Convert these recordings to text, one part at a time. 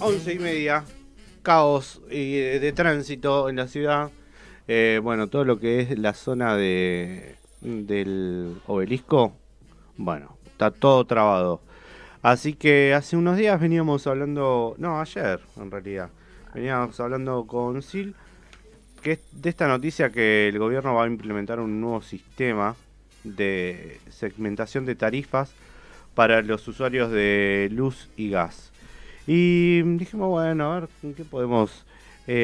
11:30, caos de tránsito en la ciudad. Bueno, todo lo que es la zona del obelisco, bueno, está todo trabado. Así que hace unos días veníamos hablando, no, ayer en realidad, veníamos hablando con Sil, que es de esta noticia que el gobierno va a implementar un nuevo sistema de segmentación de tarifas para los usuarios de luz y gas. Y dijimos, bueno, a ver en qué podemos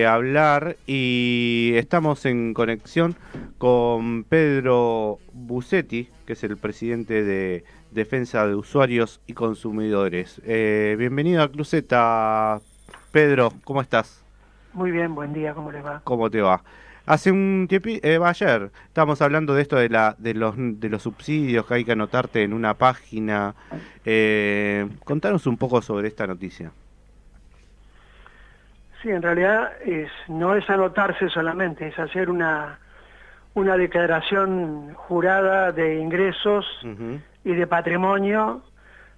hablar. Y estamos en conexión con Pedro Busetti, que es el presidente de Defensa de Usuarios y Consumidores. Bienvenido a Cluseta, Pedro, ¿cómo estás? Muy bien, buen día, ¿cómo les va? ¿Cómo te va? Hace un tiempo, ayer, estábamos hablando de esto de los subsidios que hay que anotarte en una página. Contanos un poco sobre esta noticia. Sí, en realidad no es anotarse solamente, es hacer una declaración jurada de ingresos Ujú. y de patrimonio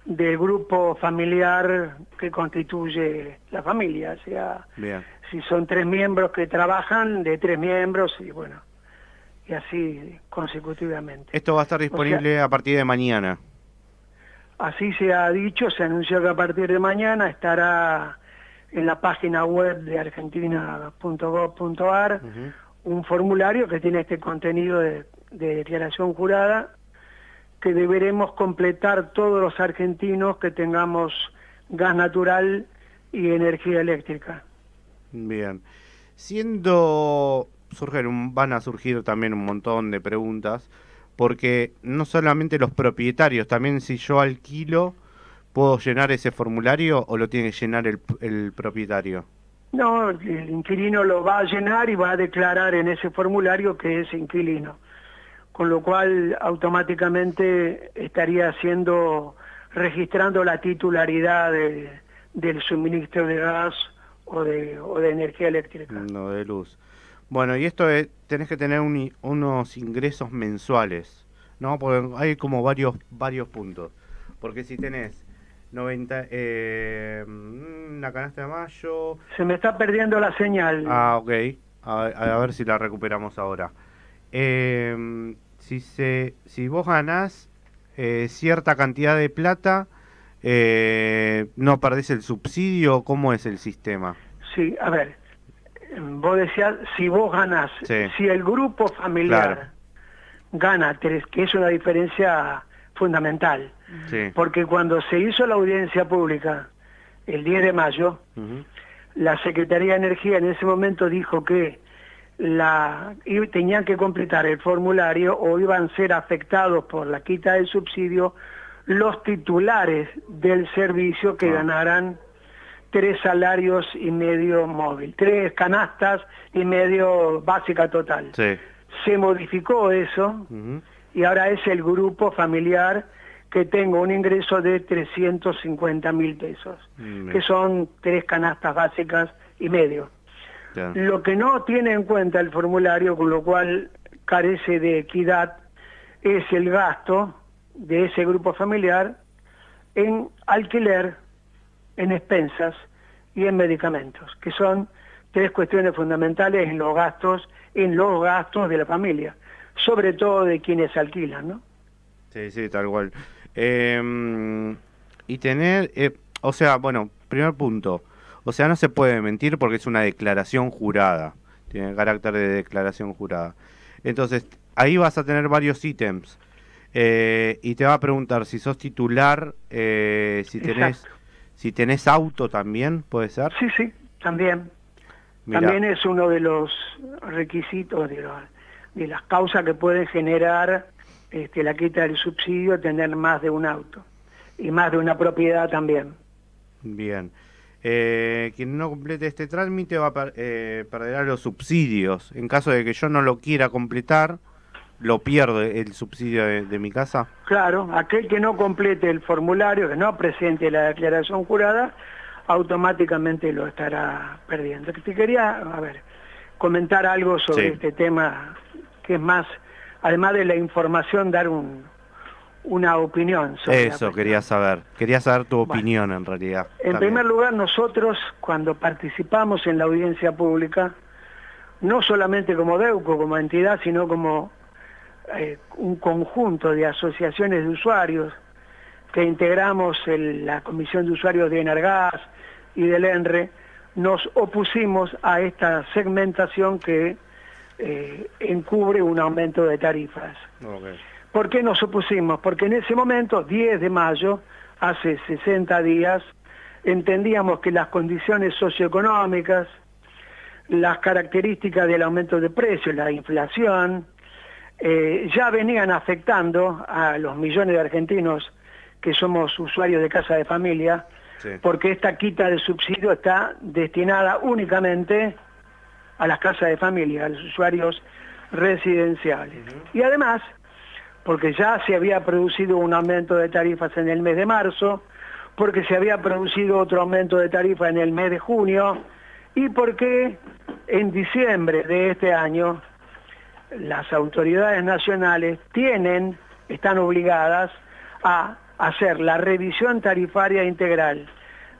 del grupo familiar que constituye la familia, o sea, Bien. si son 3 miembros que trabajan, de 3 miembros, y bueno, y así consecutivamente. Esto va a estar O sea, disponible a partir de mañana. así se ha dicho, se anunció que a partir de mañana estará en la página web de argentina.gov.ar Ujú. un formulario que tiene este contenido de declaración jurada que deberemos completar todos los argentinos que tengamos gas natural y energía eléctrica. Bien. Van a surgir también un montón de preguntas, porque no solamente los propietarios, también si yo alquilo, ¿puedo llenar ese formulario o lo tiene que llenar el propietario? No, el inquilino lo va a llenar y va a declarar en ese formulario que es inquilino, con lo cual automáticamente estaría registrando la titularidad del suministro de gas o de energía eléctrica. No, de luz. Bueno, y tenés que tener unos ingresos mensuales, ¿no? Porque hay como varios puntos. Porque si tenés 90, una canasta de mayo. Se me está perdiendo la señal. Ah, ok. A ver si la recuperamos ahora. Si vos ganás cierta cantidad de plata, no perdés el subsidio. ¿Cómo es el sistema? Sí, a ver, vos decías, si vos ganás, Sí, si el grupo claro. familiar gana tres, que es una diferencia fundamental, Sí. porque cuando se hizo la audiencia pública el 10 de mayo, Ujú. la Secretaría de Energía en ese momento dijo que tenían que completar el formulario o iban a ser afectados por la quita del subsidio los titulares del servicio que Ah, ganaran 3 salarios y medio móvil, 3 canastas y medio básica total. sí. Se modificó eso Ujú. y ahora es el grupo familiar que tengo un ingreso de 350.000 pesos, que Bien, son 3 canastas básicas y medio. claro. Lo que no tiene en cuenta el formulario, con lo cual carece de equidad, es el gasto de ese grupo familiar en alquiler, en expensas y en medicamentos, que son 3 cuestiones fundamentales en los gastos de la familia, sobre todo de quienes alquilan, ¿no? Sí, sí, tal cual. Y tener, o sea, bueno, primer punto. O sea, no se puede mentir porque es una declaración jurada. Tiene carácter de declaración jurada. Entonces, ahí vas a tener varios ítems. Y te va a preguntar si sos titular, Exacto. si tenés auto también, puede ser. Sí, sí, también. Mira, También es uno de los requisitos de las causas que pueden generar la quita del subsidio, tener más de un auto y más de una propiedad también. bien. Quien no complete este trámite perderá los subsidios. En caso de que yo no lo quiera completar, lo pierdo el subsidio de mi casa. Claro, aquel que no complete el formulario, que no presente la declaración jurada, automáticamente lo estará perdiendo. Te quería, a ver, comentar algo sobre Sí. este tema, que es más, además de la información, dar una opinión sobre Eso quería saber tu opinión en realidad. En primer lugar, nosotros cuando participamos en la audiencia pública, no solamente como DEUCO, como entidad, sino como un conjunto de asociaciones de usuarios que integramos la Comisión de Usuarios de Energas y del ENRE, nos opusimos a esta segmentación que encubre un aumento de tarifas. Okay. ¿Por qué nos opusimos? Porque en ese momento, 10 de mayo, hace 60 días, entendíamos que las condiciones socioeconómicas, las características del aumento de precios, la inflación, ya venían afectando a los millones de argentinos que somos usuarios de casa de familia, sí, porque esta quita de subsidio está destinada únicamente a las casas de familia, a los usuarios residenciales. Y además, porque ya se había producido un aumento de tarifas en el mes de marzo, porque se había producido otro aumento de tarifa en el mes de junio, y porque en diciembre de este año las autoridades nacionales están obligadas a hacer la revisión tarifaria integral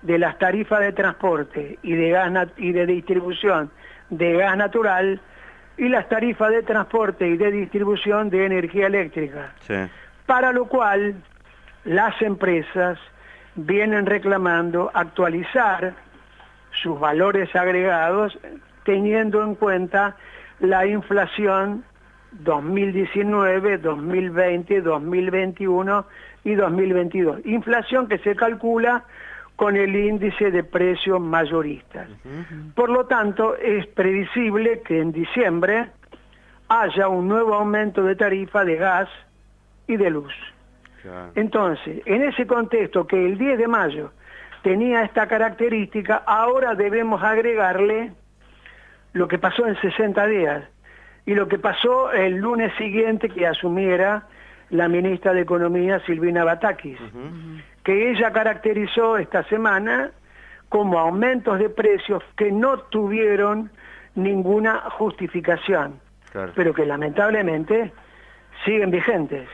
de las tarifas de transporte y de gas y de distribución de gas natural y las tarifas de transporte y de distribución de energía eléctrica. Sí. Para lo cual las empresas vienen reclamando actualizar sus valores agregados teniendo en cuenta la inflación 2019, 2020, 2021 y 2022. Inflación que se calcula con el índice de precios mayoristas. Por lo tanto, es previsible que en diciembre haya un nuevo aumento de tarifa de gas y de luz. Claro. Entonces, en ese contexto que el 10 de mayo tenía esta característica, ahora debemos agregarle lo que pasó en 60 días y lo que pasó el lunes siguiente que asumiera la ministra de Economía, Silvina Batakis, que ella caracterizó esta semana como aumentos de precios que no tuvieron ninguna justificación, claro, pero que lamentablemente siguen vigentes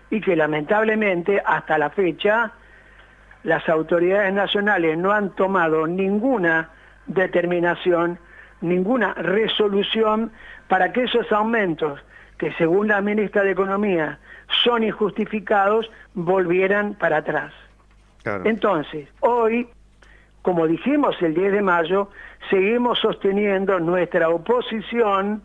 y que lamentablemente hasta la fecha las autoridades nacionales no han tomado ninguna determinación, ninguna resolución para que esos aumentos, que según la ministra de Economía son injustificados, volvieran para atrás. Claro. Entonces, hoy, como dijimos el 10 de mayo, seguimos sosteniendo nuestra oposición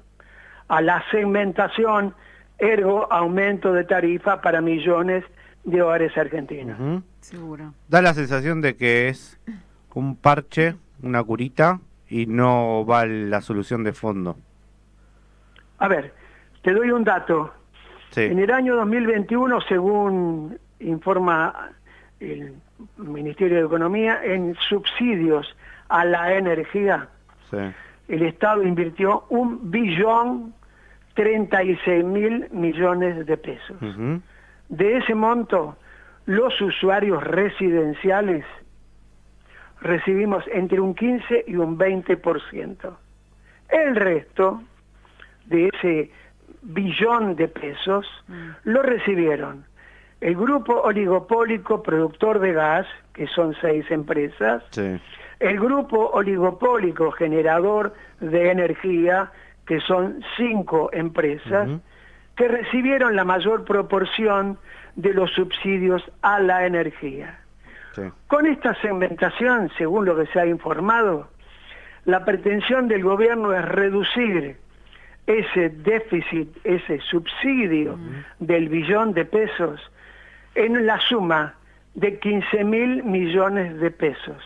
a la segmentación, ergo aumento de tarifa para millones de hogares argentinos. Seguro. Da la sensación de que es un parche, una curita, y no va la solución de fondo. A ver, te doy un dato. Sí. En el año 2021, según informa el Ministerio de Economía, en subsidios a la energía, sí, el Estado invirtió 1.036.000 millones de pesos. De ese monto, los usuarios residenciales recibimos entre un 15 y un 20%. El resto de ese billón de pesos lo recibieron el grupo oligopólico productor de gas, que son 6 empresas, sí, el grupo oligopólico generador de energía, que son 5 empresas, que recibieron la mayor proporción de los subsidios a la energía. Sí. Con esta segmentación, según lo que se ha informado, la pretensión del gobierno es reducir ese déficit, ese subsidio del billón de pesos en la suma de 15.000 millones de pesos.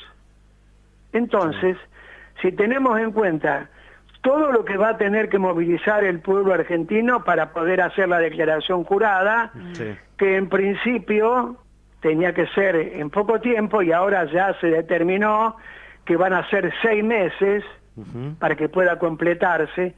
Entonces, si tenemos en cuenta todo lo que va a tener que movilizar el pueblo argentino para poder hacer la declaración jurada, sí, que en principio tenía que ser en poco tiempo y ahora ya se determinó que van a ser 6 meses para que pueda completarse,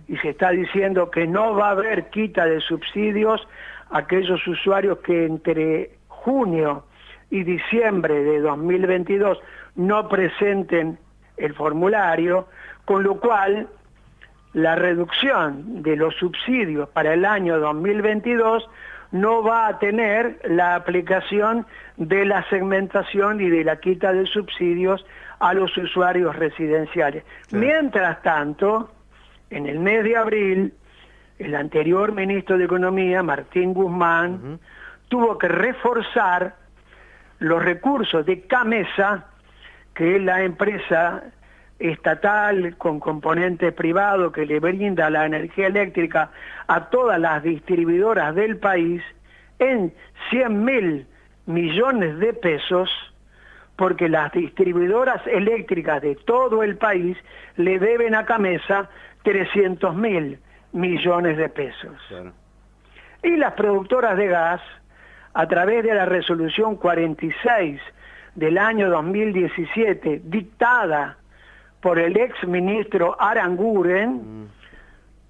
y se está diciendo que no va a haber quita de subsidios a aquellos usuarios que entre junio y diciembre de 2022 no presenten el formulario, con lo cual la reducción de los subsidios para el año 2022 no va a tener la aplicación de la segmentación y de la quita de subsidios a los usuarios residenciales. Sí. Mientras tanto, en el mes de abril, el anterior ministro de Economía, Martín Guzmán, tuvo que reforzar los recursos de CAMESA, que es la empresa estatal con componente privado que le brinda la energía eléctrica a todas las distribuidoras del país, en 100.000 millones de pesos, porque las distribuidoras eléctricas de todo el país le deben a CAMESA 300.000 millones de pesos. Claro. Y las productoras de gas, a través de la resolución 46 del año 2017, dictada por el ex ministro Aranguren,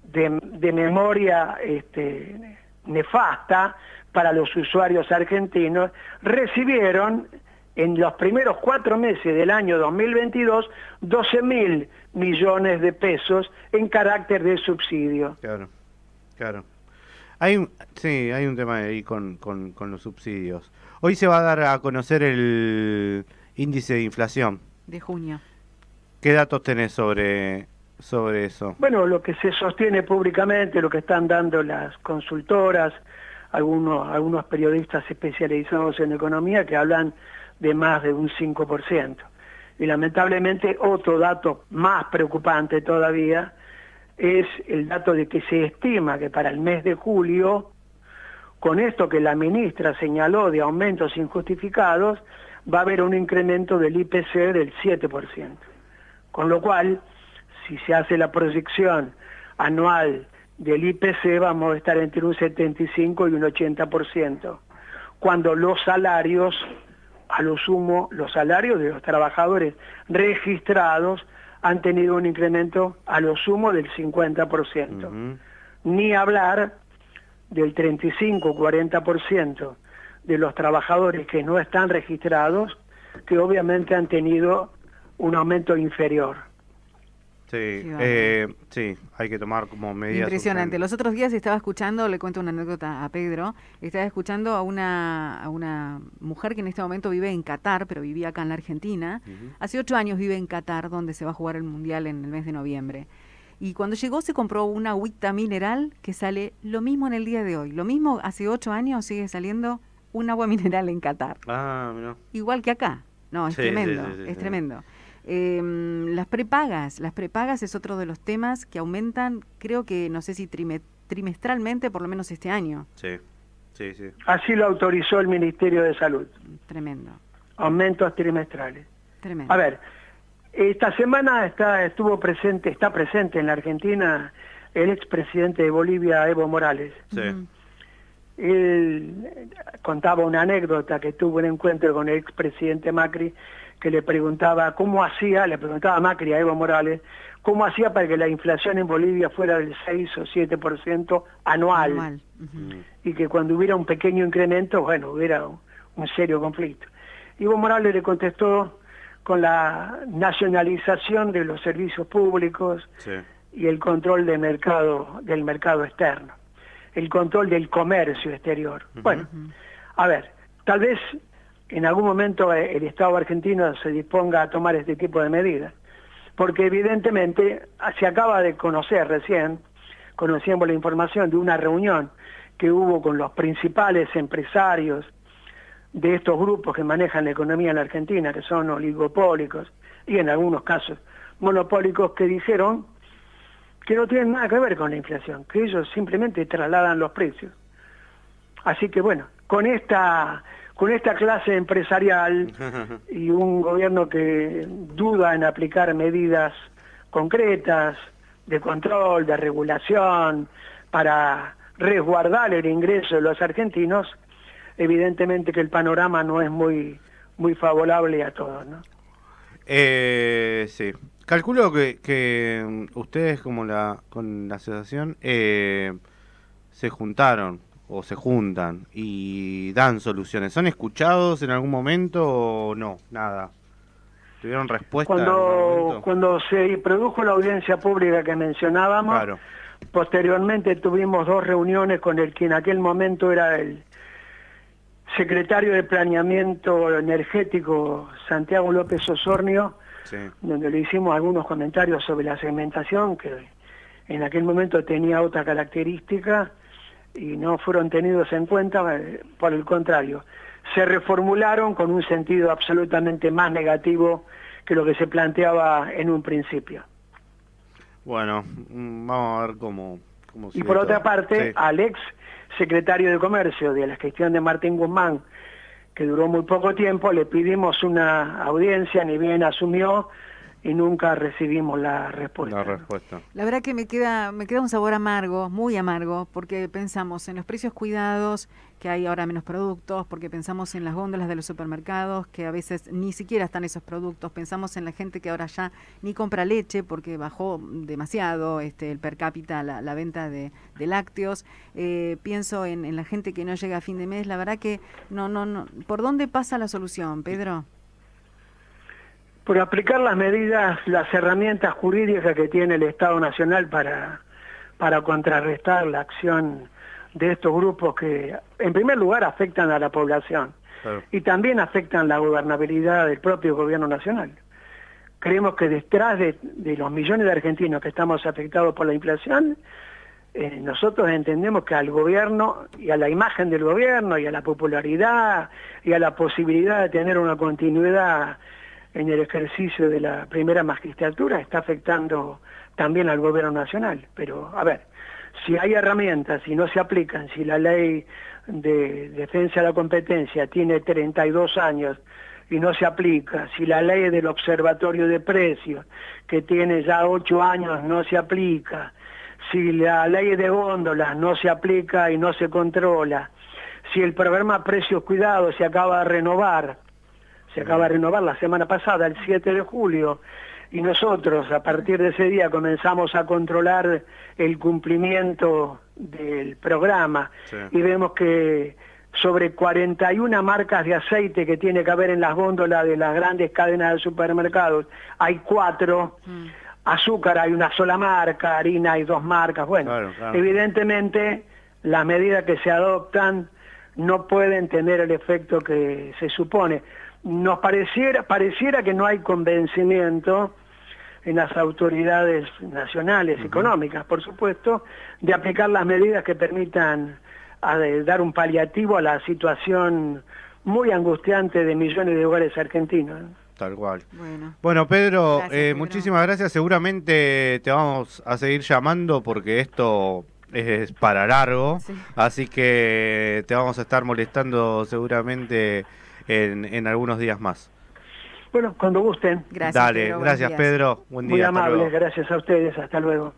de memoria nefasta para los usuarios argentinos, recibieron en los primeros 4 meses del año 2022 12.000 millones de pesos en carácter de subsidio. Claro, claro. Hay un tema ahí con los subsidios. Hoy se va a dar a conocer el índice de inflación. De junio. ¿Qué datos tenés sobre eso? Bueno, lo que se sostiene públicamente, lo que están dando las consultoras, algunos periodistas especializados en economía que hablan de más de un 5%. Y lamentablemente otro dato más preocupante todavía es el dato de que se estima que para el mes de julio, con esto que la ministra señaló de aumentos injustificados, va a haber un incremento del IPC del 7%. Con lo cual, si se hace la proyección anual del IPC, vamos a estar entre un 75 y un 80%, cuando los salarios, a lo sumo, los salarios de los trabajadores registrados han tenido un incremento a lo sumo del 50%. Ni hablar del 35-40% de los trabajadores que no están registrados, que obviamente han tenido un aumento inferior. Sí, sí, hay que tomar como medidas. Impresionante. Los otros días estaba escuchando, le cuento una anécdota a Pedro, estaba escuchando a una mujer que en este momento vive en Qatar, pero vivía acá en la Argentina. Hace 8 años vive en Qatar, donde se va a jugar el Mundial en el mes de noviembre. Y cuando llegó se compró una agüita mineral que sale lo mismo en el día de hoy. Lo mismo hace 8 años sigue saliendo un agua mineral en Qatar. Ah, mira. Igual que acá. No, es tremendo, es tremendo. Las prepagas es otro de los temas que aumentan, creo que, no sé si trimestralmente, por lo menos este año. Sí. Así lo autorizó el Ministerio de Salud. Tremendo. Aumentos trimestrales. Tremendo. A ver, esta semana está presente en la Argentina el expresidente de Bolivia, Evo Morales. Sí. Él contaba una anécdota que tuvo un encuentro con el expresidente Macri, que le preguntaba Macri a Evo Morales, cómo hacía para que la inflación en Bolivia fuera del 6 o 7% anual. Y que cuando hubiera un pequeño incremento, bueno, hubiera un serio conflicto. Evo Morales le contestó con la nacionalización de los servicios públicos y el control del mercado externo, el control del comercio exterior. Bueno, a ver, tal vez en algún momento el Estado argentino se disponga a tomar este tipo de medidas, porque evidentemente se acaba de conocer recién, conocíamos la información de una reunión que hubo con los principales empresarios de estos grupos que manejan la economía en la Argentina, que son oligopólicos y en algunos casos monopólicos, que dijeron que no tienen nada que ver con la inflación, que ellos simplemente trasladan los precios. Así que bueno, con esta clase empresarial y un gobierno que duda en aplicar medidas concretas de control, de regulación, para resguardar el ingreso de los argentinos, evidentemente que el panorama no es muy favorable a todos, ¿no? Sí. Calculo que ustedes con la asociación se juntaron o se juntan y dan soluciones. ¿Son escuchados en algún momento o no? Nada. ¿Tuvieron respuesta en algún momento? Cuando se produjo la audiencia pública que mencionábamos, Claro. posteriormente tuvimos 2 reuniones con el que en aquel momento era el secretario de Planeamiento Energético, Santiago López Osornio, Sí. donde le hicimos algunos comentarios sobre la segmentación, que en aquel momento tenía otra característica y no fueron tenidos en cuenta, por el contrario, se reformularon con un sentido absolutamente más negativo que lo que se planteaba en un principio. Bueno, vamos a ver cómo Y sigue por otra todo. parte, Sí. al ex secretario de Comercio de la gestión de Martín Guzmán, que duró muy poco tiempo, le pedimos una audiencia, ni bien asumió, y nunca recibimos la respuesta. La respuesta. La verdad que me queda un sabor amargo, muy amargo, porque pensamos en los precios cuidados, que hay ahora menos productos, porque pensamos en las góndolas de los supermercados, que a veces ni siquiera están esos productos, pensamos en la gente que ahora ya ni compra leche porque bajó demasiado el per cápita la venta de lácteos, pienso en la gente que no llega a fin de mes, la verdad que no, ¿por dónde pasa la solución, Pedro? Por aplicar las medidas, las herramientas jurídicas que tiene el Estado Nacional para contrarrestar la acción de estos grupos que, en primer lugar, afectan a la población. Claro. Y también afectan la gobernabilidad del propio gobierno nacional. Creemos que detrás de los millones de argentinos que estamos afectados por la inflación, nosotros entendemos que al gobierno y a la imagen del gobierno y a la popularidad y a la posibilidad de tener una continuidad en el ejercicio de la primera magistratura está afectando también al gobierno nacional. Pero, a ver, si hay herramientas y no se aplican, si la ley de defensa de la competencia tiene 32 años y no se aplica, si la ley del observatorio de precios, que tiene ya 8 años, no se aplica, si la ley de góndolas no se aplica y no se controla, si el programa Precios Cuidados se acaba de renovar la semana pasada, el 7 de julio, y nosotros a partir de ese día comenzamos a controlar el cumplimiento del programa, Sí. y vemos que sobre 41 marcas de aceite que tiene que haber en las góndolas de las grandes cadenas de supermercados, hay 4, azúcar hay una sola marca, harina hay 2 marcas, bueno, Claro. evidentemente las medidas que se adoptan no pueden tener el efecto que se supone. Nos pareciera que no hay convencimiento en las autoridades nacionales, económicas, por supuesto, de aplicar las medidas que permitan dar un paliativo a la situación muy angustiante de millones de hogares argentinos. Tal cual. Bueno, Pedro, gracias, Pedro. muchísimas gracias. Seguramente te vamos a seguir llamando porque esto es para largo, Sí. así que te vamos a estar molestando seguramente en algunos días más. Bueno, cuando gusten. Gracias, Dale, Pedro, buenos gracias días. Pedro. Buen día. Muy hasta amables, luego. gracias a ustedes, hasta luego.